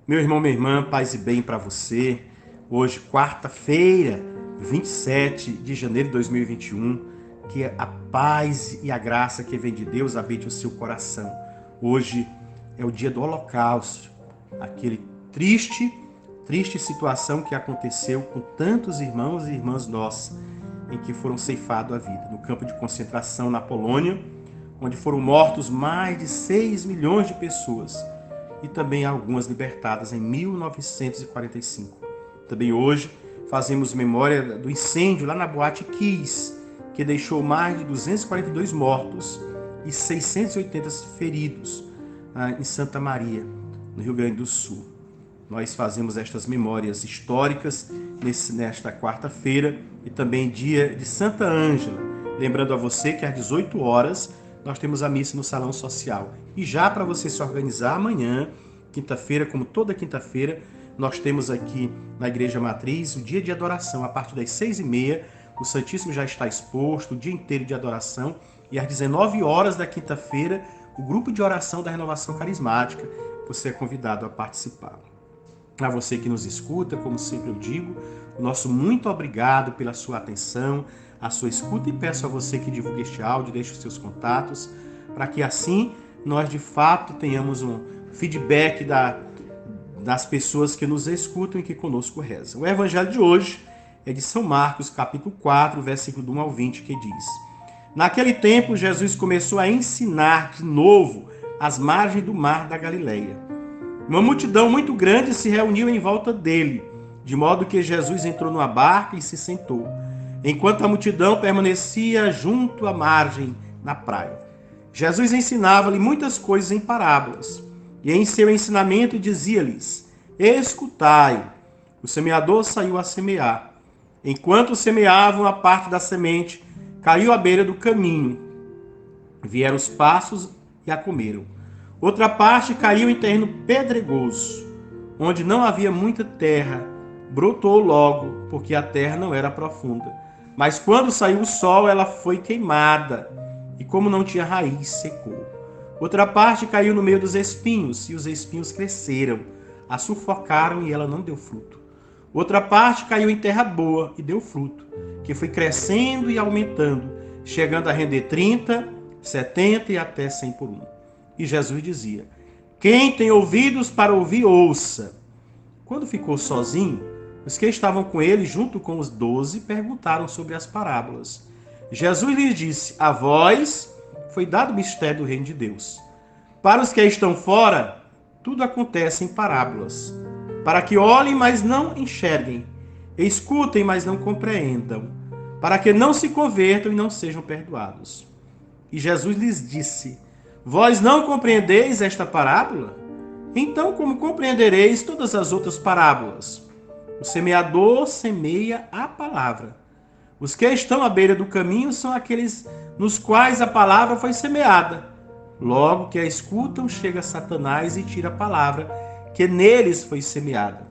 Meu irmão, minha irmã, paz e bem para você. Hoje, quarta-feira, 27 de janeiro de 2021, que a paz e a graça que vem de Deus habite o seu coração. Hoje é o dia do Holocausto, aquele triste situação que aconteceu com tantos irmãos e irmãs nossas, em que foram ceifados a vida. No campo de concentração na Polônia, onde foram mortos mais de 6 milhões de pessoas, e também algumas libertadas em 1945. Também hoje fazemos memória do incêndio lá na Boate Kiss, que deixou mais de 242 mortos e 680 feridos em Santa Maria, no Rio Grande do Sul. Nós fazemos estas memórias históricas nesta quarta-feira e também dia de Santa Ângela. Lembrando a você que às 18 horas nós temos a missa no Salão Social. E já para você se organizar, amanhã, quinta-feira, como toda quinta-feira, nós temos aqui na Igreja Matriz o dia de adoração. A partir das 6h30, o Santíssimo já está exposto, o dia inteiro de adoração. E às 19 horas da quinta-feira, o grupo de oração da Renovação Carismática, você é convidado a participar. A você que nos escuta, como sempre eu digo, o nosso muito obrigado pela sua atenção, a sua escuta, e peço a você que divulgue este áudio, deixe os seus contatos, para que assim nós de fato tenhamos um feedback das pessoas que nos escutam e que conosco rezam. O evangelho de hoje é de São Marcos, capítulo 4, versículo do 1 ao 20, que diz: Naquele tempo, Jesus começou a ensinar de novo às margens do mar da Galileia. Uma multidão muito grande se reuniu em volta dele, de modo que Jesus entrou numa barca e se sentou, enquanto a multidão permanecia junto à margem, na praia. Jesus ensinava-lhe muitas coisas em parábolas, e em seu ensinamento dizia-lhes: Escutai, o semeador saiu a semear. Enquanto semeavam, a parte da semente caiu à beira do caminho. Vieram os pássaros e a comeram. Outra parte caiu em terreno pedregoso, onde não havia muita terra. Brotou logo, porque a terra não era profunda. Mas quando saiu o sol, ela foi queimada, e como não tinha raiz, secou. Outra parte caiu no meio dos espinhos, e os espinhos cresceram, a sufocaram e ela não deu fruto. Outra parte caiu em terra boa e deu fruto, que foi crescendo e aumentando, chegando a render 30, 70 e até 100 por um. E Jesus dizia: Quem tem ouvidos para ouvir, ouça. Quando ficou sozinho, os que estavam com ele, junto com os 12, perguntaram sobre as parábolas. Jesus lhes disse: A vós foi dado o mistério do reino de Deus. Para os que estão fora, tudo acontece em parábolas, para que olhem, mas não enxerguem, escutem, mas não compreendam, para que não se convertam e não sejam perdoados. E Jesus lhes disse: Vós não compreendeis esta parábola? Então, como compreendereis todas as outras parábolas? O semeador semeia a palavra. Os que estão à beira do caminho são aqueles nos quais a palavra foi semeada. Logo que a escutam, chega Satanás e tira a palavra que neles foi semeada.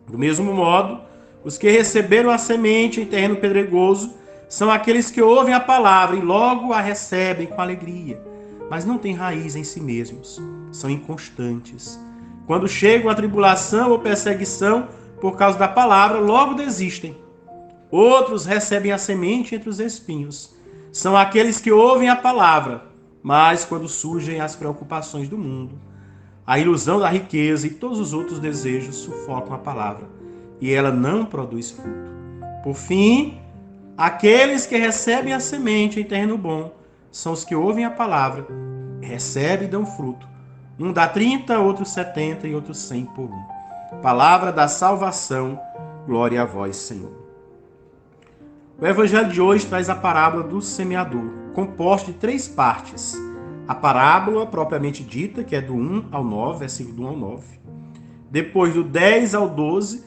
Do mesmo modo, os que receberam a semente em terreno pedregoso são aqueles que ouvem a palavra e logo a recebem com alegria, mas não têm raiz em si mesmos, são inconstantes. Quando chegam a tribulação ou perseguição por causa da palavra, logo desistem. Outros recebem a semente entre os espinhos. São aqueles que ouvem a palavra, mas quando surgem as preocupações do mundo, a ilusão da riqueza e todos os outros desejos sufocam a palavra, e ela não produz fruto. Por fim, aqueles que recebem a semente em terreno bom são os que ouvem a palavra, recebem e dão fruto. Um dá 30, outro 70 e outro 100 por um. Palavra da salvação, glória a vós, Senhor. O evangelho de hoje traz a parábola do semeador, composta de 3 partes. A parábola propriamente dita, que é do 1 ao 9, versículo do 1 ao 9. Depois do 10 ao 12,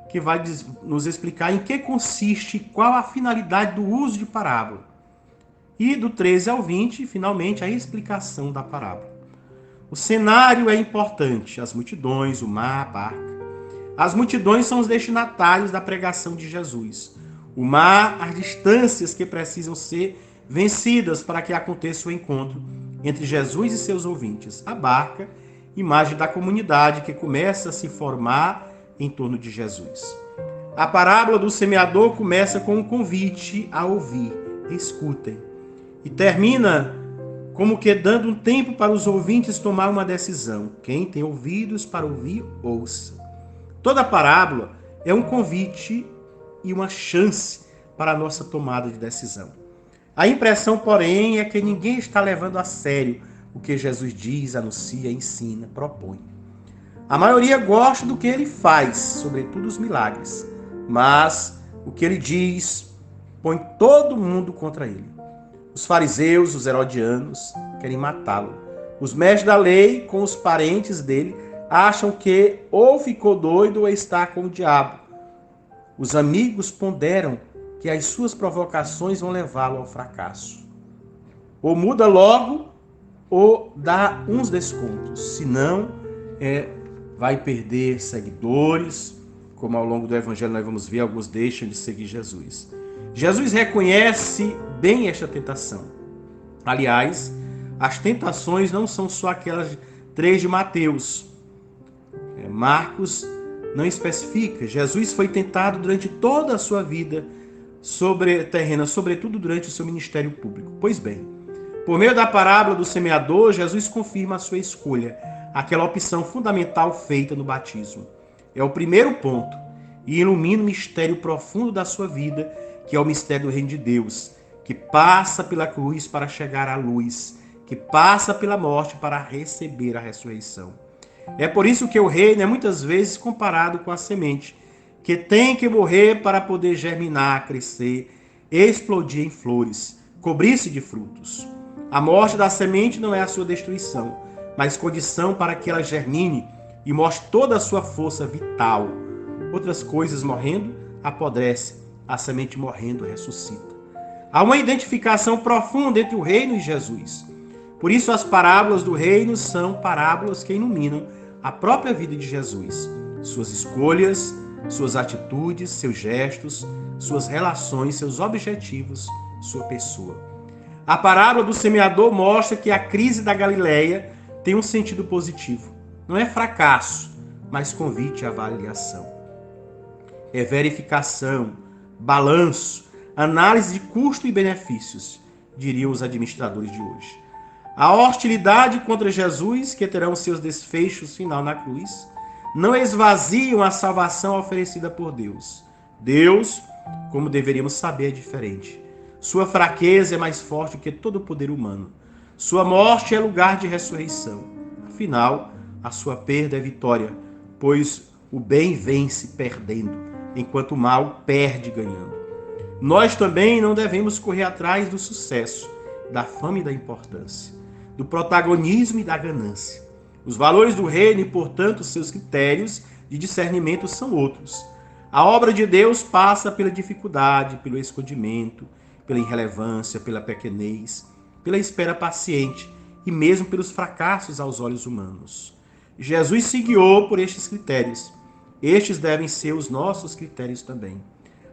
que vai nos explicar em que consiste e qual a finalidade do uso de parábola. E do 13 ao 20, finalmente, a explicação da parábola. O cenário é importante, as multidões, o mar, a barca. As multidões são os destinatários da pregação de Jesus. O mar, as distâncias que precisam ser vencidas para que aconteça o encontro entre Jesus e seus ouvintes. A barca imagem da comunidade que começa a se formar em torno de Jesus. A parábola do semeador começa com um convite a ouvir, escutem, e termina como que dando um tempo para os ouvintes tomar uma decisão. Quem tem ouvidos para ouvir, ouça. Toda parábola é um convite e uma chance para a nossa tomada de decisão. A impressão, porém, é que ninguém está levando a sério o que Jesus diz, anuncia, ensina, propõe. A maioria gosta do que ele faz, sobretudo os milagres, mas o que ele diz põe todo mundo contra ele. Os fariseus, os herodianos, querem matá-lo. Os mestres da lei, com os parentes dele, acham que ou ficou doido ou está com o diabo. Os amigos ponderam que as suas provocações vão levá-lo ao fracasso. Ou muda logo, ou dá uns descontos. Senão, vai perder seguidores, como ao longo do Evangelho nós vamos ver, alguns deixam de seguir Jesus. Jesus reconhece bem esta tentação. Aliás, as tentações não são só aquelas 3 de Mateus. Marcos não especifica. Jesus foi tentado durante toda a sua vida terrena, sobretudo durante o seu ministério público. Pois bem, por meio da parábola do semeador, Jesus confirma a sua escolha, aquela opção fundamental feita no batismo. É o primeiro ponto e ilumina o mistério profundo da sua vida, que é o mistério do reino de Deus, que passa pela cruz para chegar à luz, que passa pela morte para receber a ressurreição. É por isso que o reino é muitas vezes comparado com a semente, que tem que morrer para poder germinar, crescer, explodir em flores, cobrir-se de frutos. A morte da semente não é a sua destruição, mas condição para que ela germine e mostre toda a sua força vital. Outras coisas morrendo, apodrece. A semente morrendo, ressuscita. Há uma identificação profunda entre o reino e Jesus. Por isso, as parábolas do reino são parábolas que iluminam a própria vida de Jesus, suas escolhas, suas atitudes, seus gestos, suas relações, seus objetivos, sua pessoa. A parábola do semeador mostra que a crise da Galileia tem um sentido positivo. Não é fracasso, mas convite à avaliação. É verificação, balanço, análise de custo e benefícios, diriam os administradores de hoje. A hostilidade contra Jesus, que terão seus desfechos final na cruz, não esvaziam a salvação oferecida por Deus. Deus, como deveríamos saber, é diferente. Sua fraqueza é mais forte que todo o poder humano. Sua morte é lugar de ressurreição. Afinal, a sua perda é vitória, pois o bem vence perdendo, enquanto o mal perde ganhando. Nós também não devemos correr atrás do sucesso, da fama e da importância, do protagonismo e da ganância. Os valores do reino e, portanto, seus critérios de discernimento são outros. A obra de Deus passa pela dificuldade, pelo escondimento, pela irrelevância, pela pequenez, pela espera paciente e mesmo pelos fracassos aos olhos humanos. Jesus se guiou por estes critérios. Estes devem ser os nossos critérios também.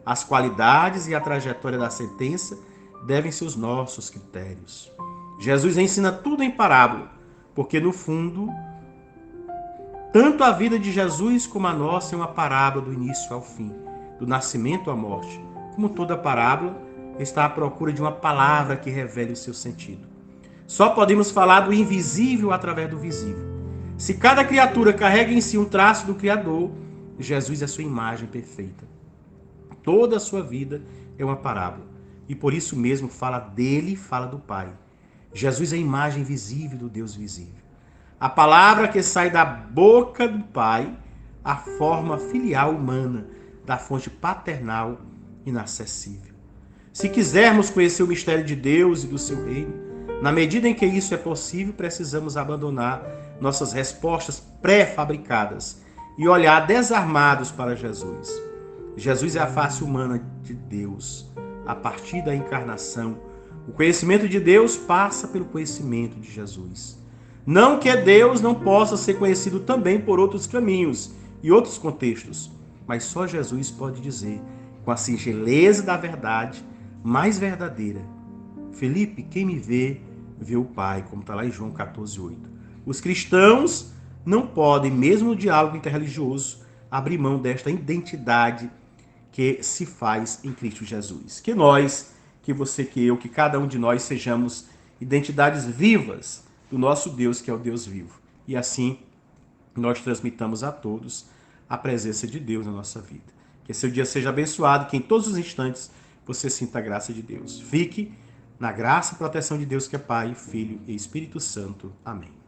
As qualidades e a trajetória da sentença devem ser os nossos critérios. Jesus ensina tudo em parábola, porque no fundo, tanto a vida de Jesus como a nossa é uma parábola do início ao fim, do nascimento à morte. Como toda parábola, está à procura de uma palavra que revele o seu sentido. Só podemos falar do invisível através do visível. Se cada criatura carrega em si um traço do Criador, Jesus é sua imagem perfeita. Toda a sua vida é uma parábola. E por isso mesmo fala dele e fala do Pai. Jesus é a imagem visível do Deus visível. A palavra que sai da boca do Pai, a forma filial humana da fonte paternal inacessível. Se quisermos conhecer o mistério de Deus e do seu reino, na medida em que isso é possível, precisamos abandonar nossas respostas pré-fabricadas e olhar desarmados para Jesus. Jesus é a face humana de Deus. A partir da encarnação, o conhecimento de Deus passa pelo conhecimento de Jesus. Não que Deus não possa ser conhecido também por outros caminhos e outros contextos, mas só Jesus pode dizer, com a singeleza da verdade mais verdadeira: Felipe, quem me vê, vê o Pai, como está lá em João 14:8. Os cristãos não podem, mesmo no diálogo interreligioso, abrir mão desta identidade que se faz em Cristo Jesus. Que nós, que você, que eu, que cada um de nós sejamos identidades vivas do nosso Deus, que é o Deus vivo. E assim nós transmitamos a todos a presença de Deus na nossa vida. Que seu dia seja abençoado, que em todos os instantes você sinta a graça de Deus. Fique na graça e proteção de Deus, que é Pai, Filho e Espírito Santo. Amém.